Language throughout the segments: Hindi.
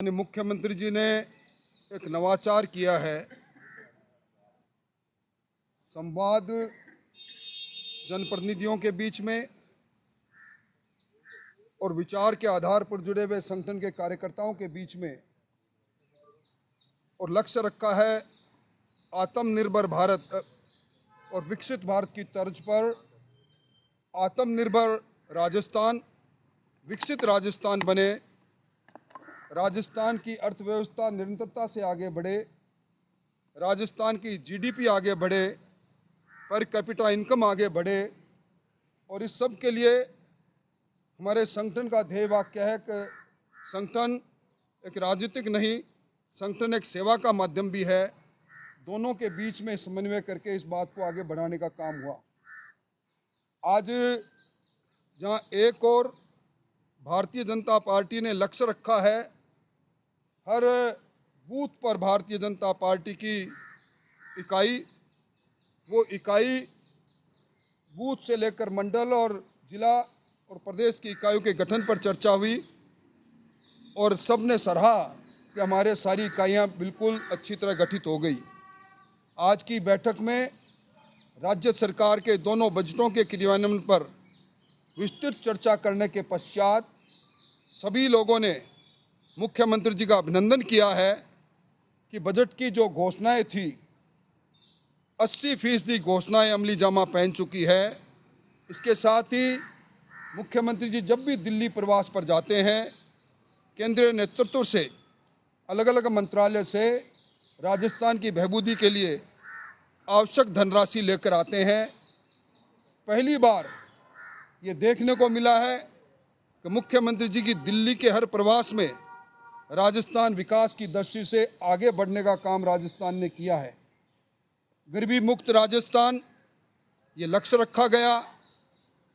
मुख्यमंत्री जी ने एक नवाचार किया है। संवाद जनप्रतिनिधियों के बीच में और विचार के आधार पर जुड़े हुए संगठन के कार्यकर्ताओं के बीच में, और लक्ष्य रखा है आत्मनिर्भर भारत और विकसित भारत की तर्ज पर आत्मनिर्भर राजस्थान, विकसित राजस्थान बने, राजस्थान की अर्थव्यवस्था निरंतरता से आगे बढ़े, राजस्थान की जीडीपी आगे बढ़े, पर कैपिटा इनकम आगे बढ़े। और इस सब के लिए हमारे संगठन का ध्येय वाक्य है कि संगठन एक राजनीतिक नहीं, संगठन एक सेवा का माध्यम भी है। दोनों के बीच में समन्वय करके इस बात को आगे बढ़ाने का काम हुआ। आज जहां एक और भारतीय जनता पार्टी ने लक्ष्य रखा है हर बूथ पर भारतीय जनता पार्टी की इकाई, वो इकाई बूथ से लेकर मंडल और जिला और प्रदेश की इकाइयों के गठन पर चर्चा हुई और सब ने सराहा कि हमारे सारी इकाइयां बिल्कुल अच्छी तरह गठित हो गई। आज की बैठक में राज्य सरकार के दोनों बजटों के क्रियान्वयन पर विस्तृत चर्चा करने के पश्चात सभी लोगों ने मुख्यमंत्री जी का अभिनंदन किया है कि बजट की जो घोषणाएं थी 80% घोषणाएं अमली जामा पहन चुकी है। इसके साथ ही मुख्यमंत्री जी जब भी दिल्ली प्रवास पर जाते हैं, केंद्रीय नेतृत्व से, अलग अलग मंत्रालय से राजस्थान की बहबूदी के लिए आवश्यक धनराशि लेकर आते हैं। पहली बार ये देखने को मिला है कि मुख्यमंत्री जी की दिल्ली के हर प्रवास में राजस्थान विकास की दृष्टि से आगे बढ़ने का काम राजस्थान ने किया है। गरीबी मुक्त राजस्थान ये लक्ष्य रखा गया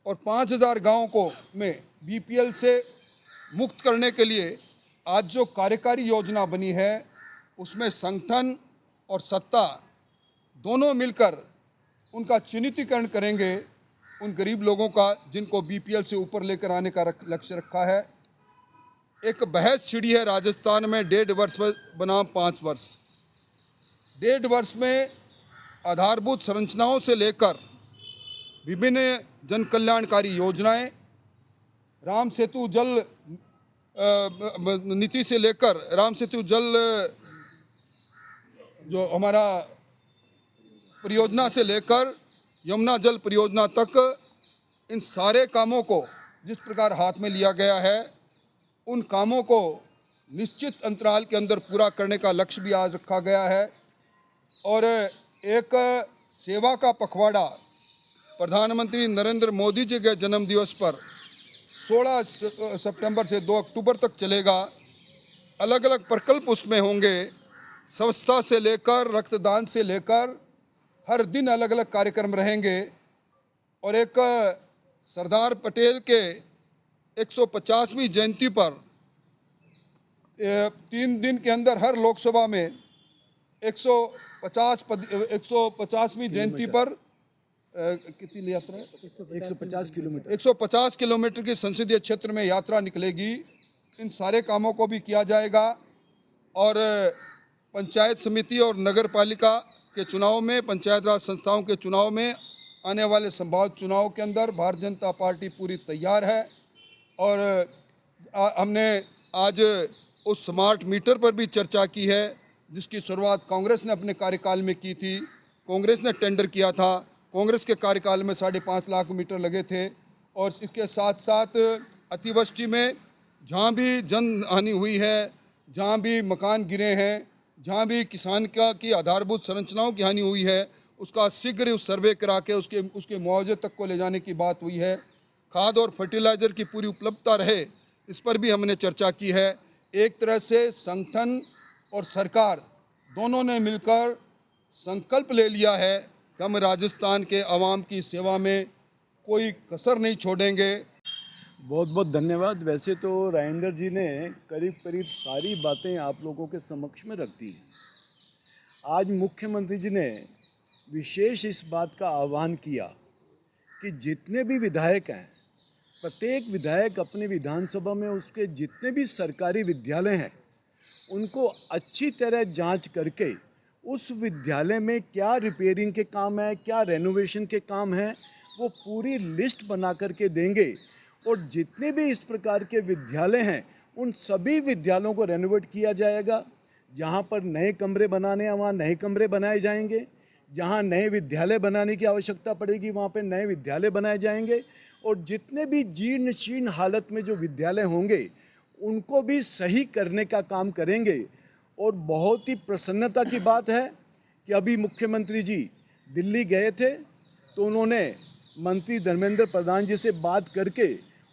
और 5000 गाँव को में बीपीएल से मुक्त करने के लिए आज जो कार्यकारी योजना बनी है उसमें संगठन और सत्ता दोनों मिलकर उनका चिन्हितीकरण करेंगे, उन गरीब लोगों का जिनको बीपीएल से ऊपर लेकर आने का लक्ष्य रखा है। एक बहस छिड़ी है राजस्थान में 1.5 वर्ष बनाम 5 वर्ष। 1.5 वर्ष में आधारभूत संरचनाओं से लेकर विभिन्न जन कल्याणकारी योजनाएं, राम सेतु जल नीति से लेकर राम सेतु जल जो हमारा परियोजना से लेकर यमुना जल परियोजना तक, इन सारे कामों को जिस प्रकार हाथ में लिया गया है उन कामों को निश्चित अंतराल के अंदर पूरा करने का लक्ष्य भी आज रखा गया है। और एक सेवा का पखवाड़ा प्रधानमंत्री नरेंद्र मोदी जी के जन्म दिवस पर 16 सितंबर से 2 अक्टूबर तक चलेगा। अलग अलग प्रकल्प उसमें होंगे, स्वच्छता से लेकर रक्तदान से लेकर हर दिन अलग अलग कार्यक्रम रहेंगे। और एक सरदार पटेल के 150वीं जयंती पर 3 दिन के अंदर हर लोकसभा में 150वीं जयंती पर कितनी यात्रा है? 150 किलोमीटर 150 किलोमीटर की संसदीय क्षेत्र में यात्रा निकलेगी। इन सारे कामों को भी किया जाएगा। और पंचायत समिति और नगर पालिका के चुनाव में, पंचायत राज संस्थाओं के चुनाव में, आने वाले संभावित चुनाव के अंदर भारतीय जनता पार्टी पूरी तैयार है। और हमने आज उस स्मार्ट मीटर पर भी चर्चा की है जिसकी शुरुआत कांग्रेस ने अपने कार्यकाल में की थी। कांग्रेस ने टेंडर किया था, कांग्रेस के कार्यकाल में 5.5 लाख मीटर लगे थे। और इसके साथ साथ अतिवृष्टि में जहाँ भी जन हानि हुई है, जहाँ भी मकान गिरे हैं, जहाँ भी किसान की आधारभूत संरचनाओं की हानि हुई है, उसका शीघ्र उस सर्वे करा के उसके मुआवजे तक को ले जाने की बात हुई है। खाद और फर्टिलाइज़र की पूरी उपलब्धता रहे, इस पर भी हमने चर्चा की है। एक तरह से संगठन और सरकार दोनों ने मिलकर संकल्प ले लिया है कि हम राजस्थान के आवाम की सेवा में कोई कसर नहीं छोड़ेंगे। बहुत बहुत धन्यवाद। वैसे तो राजेंद्र जी ने करीब करीब सारी बातें आप लोगों के समक्ष में रख दी हैं। आज मुख्यमंत्री जी ने विशेष इस बात का आह्वान किया कि जितने भी विधायक हैं, प्रत्येक विधायक अपनी विधानसभा में उसके जितने भी सरकारी विद्यालय हैं उनको अच्छी तरह जांच करके उस विद्यालय में क्या रिपेयरिंग के काम है, क्या रेनोवेशन के काम है, वो पूरी लिस्ट बना करके देंगे। और जितने भी इस प्रकार के विद्यालय हैं उन सभी विद्यालयों को रेनोवेट किया जाएगा। जहाँ पर नए कमरे बनाने हैं वहाँ नए कमरे बनाए जाएंगे, जहाँ नए विद्यालय बनाने की आवश्यकता पड़ेगी वहाँ पे नए विद्यालय बनाए जाएंगे। और जितने भी जीर्ण शीर्ण हालत में जो विद्यालय होंगे उनको भी सही करने का काम करेंगे। और बहुत ही प्रसन्नता की बात है कि अभी मुख्यमंत्री जी दिल्ली गए थे तो उन्होंने मंत्री धर्मेंद्र प्रधान जी से बात करके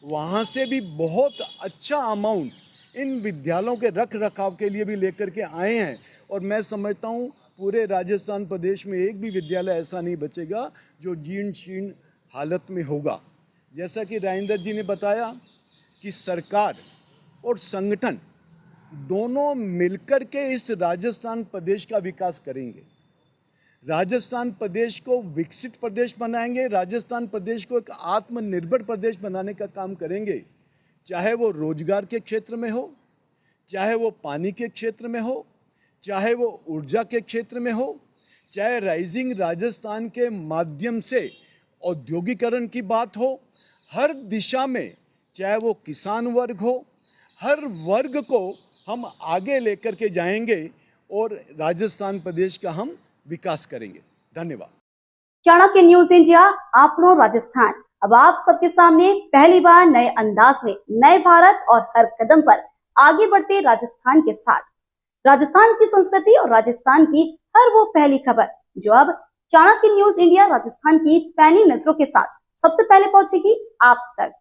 वहाँ से भी बहुत अच्छा अमाउंट इन विद्यालयों के रख रखाव के लिए भी लेकर के आए हैं। और मैं समझता हूँ पूरे राजस्थान प्रदेश में एक भी विद्यालय ऐसा नहीं बचेगा जो जीर्ण शीर्ण हालत में होगा। जैसा कि राजेंद्र जी ने बताया कि सरकार और संगठन दोनों मिलकर के इस राजस्थान प्रदेश का विकास करेंगे, राजस्थान प्रदेश को विकसित प्रदेश बनाएंगे, राजस्थान प्रदेश को एक आत्मनिर्भर प्रदेश बनाने का काम करेंगे। चाहे वो रोजगार के क्षेत्र में हो, चाहे वो पानी के क्षेत्र में हो, चाहे वो ऊर्जा के क्षेत्र में हो, चाहे राइजिंग राजस्थान के माध्यम से औद्योगिकरण की बात हो, हर दिशा में, चाहे वो किसान वर्ग हो, हर वर्ग को हम आगे लेकर के जाएंगे और राजस्थान प्रदेश का हम विकास करेंगे। धन्यवाद। चाणक्य न्यूज इंडिया आपनो राजस्थान अब आप सबके सामने पहली बार नए अंदाज में नए भारत और हर कदम पर आगे बढ़ते राजस्थान के साथ राजस्थान की संस्कृति और राजस्थान की हर वो पहली खबर जो अब चाणक्य न्यूज इंडिया राजस्थान की पैनी नजरों के साथ सबसे पहले पहुंचेगी आप तक।